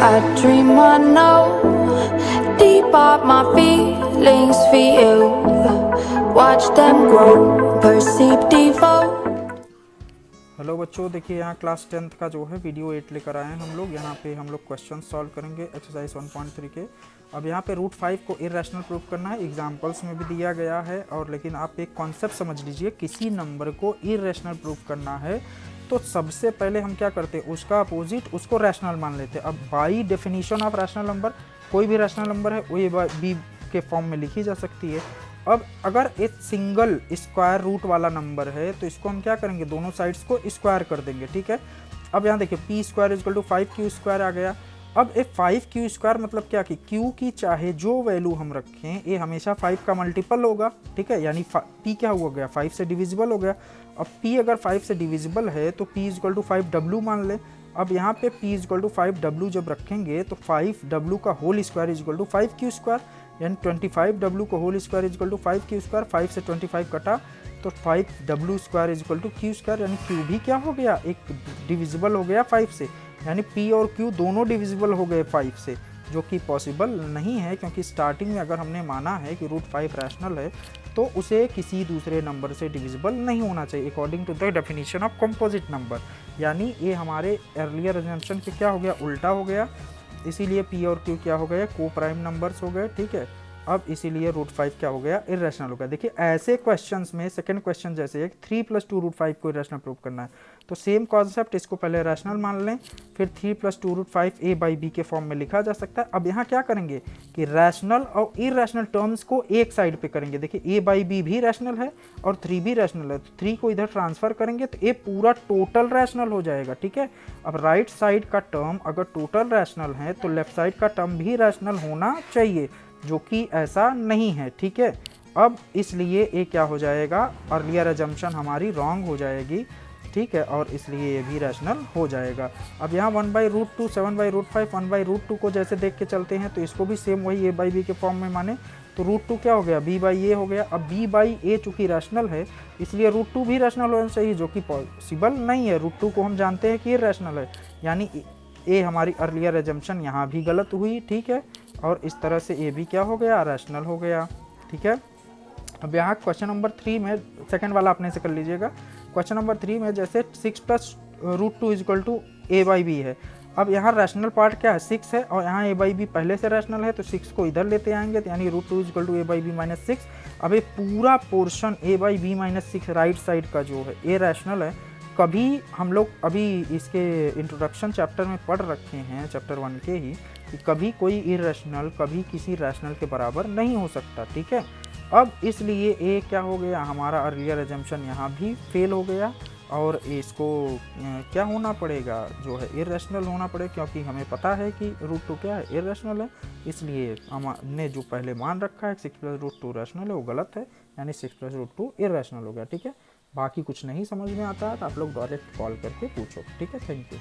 I dream I know deep up my feelings for you. Watch them grow, perceive devote. Hello बच्चों, देखिए यहाँ class 10th का जो है वीडियो 8 लेकर आए हैं हम लोग। यहाँ पे हम लोग क्वेश्चन सॉल्व करेंगे एक्सरसाइज 1.3 के। अब यहाँ पे रूट 5 को इरेशनल प्रूव करना है, एग्जांपल्स में भी दिया गया है। और लेकिन आप एक कॉन्सेप्ट समझ लीजिए, किसी नंबर को इरेशनल प्रूव करना है तो सबसे पहले हम क्या करते हैं, उसका अपोजिट उसको रैशनल मान लेते हैं। अब by definition of rational number, कोई भी रैशनल नंबर है वो ए बाई बी के फॉर्म में लिखी जा सकती है। अब अगर एक सिंगल स्क्वायर रूट वाला नंबर है तो इसको हम क्या करेंगे, दोनों साइड्स को स्क्वायर कर देंगे, ठीक है। अब यहाँ देखिए P square is equal to 5q² आ गया। अब ये 5q² मतलब क्या कि q की चाहे जो वैल्यू हम रखें ये हमेशा 5 का मल्टीपल होगा, ठीक है। यानी p क्या हो गया, 5 से डिविजिबल हो गया। अब p अगर 5 से डिविजिबल है तो p इजकल टू 5w मान ले। अब यहाँ पे p इजकल टू 5w जब रखेंगे तो 5w का whole square is equal to 5q², यानी 25w को whole square is equal to 5q²। 5 से 25 कटा तो 5w² इजकल टू q², यानी q भी क्या हो गया, एक डिविजिबल हो गया 5 से। यानी p और q दोनों डिविजिबल हो गए 5 से, जो कि पॉसिबल नहीं है, क्योंकि स्टार्टिंग में अगर हमने माना है कि रूट 5 रैशनल है तो उसे किसी दूसरे नंबर से डिविजिबल नहीं होना चाहिए according to the definition of composite number. यानी ये हमारे अर्लियर अजम्पशन के क्या हो गया, उल्टा हो गया। इसीलिए p और q क्या हो गए, को प्राइम नंबर्स हो गए, ठीक है। अब इसीलिए रूट 5 क्या हो गया, इरेशनल हो गया। देखिए ऐसे क्वेश्चंस में सेकंड क्वेश्चन जैसे है 3 + 2 रूट 5 को इरेशनल प्रूव करना है, तो सेम कॉन्सेप्ट, इसको पहले रैशनल मान लें, फिर 3 + 2 रूट 5 a बाई बी के फॉर्म में लिखा जा सकता है। अब यहाँ क्या करेंगे कि रैशनल और इरेशनल टर्म्स को एक साइड पे करेंगे। देखिए a बाई बी भी रैशनल है और 3 भी रैशनल है, तो 3 को इधर ट्रांसफर करेंगे तो ये पूरा टोटल रैशनल हो जाएगा, ठीक है। अब राइट साइड का टर्म अगर टोटल रैशनल है तो लेफ्ट साइड का टर्म भी रैशनल होना चाहिए, जो कि ऐसा नहीं है, ठीक है। अब इसलिए ये क्या हो जाएगा, अर्लियर अजम्पशन हमारी रॉन्ग हो जाएगी, ठीक है, और इसलिए ये भी रैशनल हो जाएगा। अब यहाँ 1/√2 7/√5 1/√2 को जैसे देख के चलते हैं तो इसको भी सेम वही a बाई बी के फॉर्म में माने तो √2 क्या हो गया, b बाई ए हो गया। अब b बाई ए चूंकि रैशनल है इसलिए √2 भी रैशनल होना चाहिए, जो कि पॉसिबल नहीं है। √2 को हम जानते हैं कि ये रैशनल है, यानी ए हमारी अर्लियर एजम्पशन यहाँ भी गलत हुई, ठीक है। और इस तरह से ए भी क्या हो गया, रैशनल हो गया, ठीक है। अब यहाँ क्वेश्चन नंबर 3 में, सेकंड वाला अपने से कर लीजिएगा। क्वेश्चन नंबर 3 में जैसे 6 + √2 is equal to a by B है। अब यहाँ रैशनल पार्ट क्या है, 6 है, और यहाँ a बाई बी पहले से रैशनल है तो 6 को इधर लेते आएंगे, तो यानी √2 is equal to a by B minus 6। अब ये पूरा portion a by B minus 6 right side का जो है ये रैशनल है। कभी हम लोग अभी इसके इंट्रोडक्शन चैप्टर में पढ़ रखे हैं, चैप्टर 1 के ही, कि कभी कोई इरेशनल कभी किसी रैशनल के बराबर नहीं हो सकता, ठीक है। अब इसलिए ए क्या हो गया, हमारा अर्लियर एजम्पशन यहाँ भी फेल हो गया, और इसको क्या होना पड़ेगा, जो है इरेशनल होना पड़ेगा, क्योंकि हमें पता है कि √2 क्या है, इरेशनल है। इसलिए हमने जो पहले मान रखा है 6 + √2 रैशनल है वो गलत है, यानी 6 + √2 इरेशनल हो गया, ठीक है। बाकी कुछ नहीं समझ में आता है तो आप लोग डायरेक्ट कॉल करके पूछो, ठीक है। Thank you.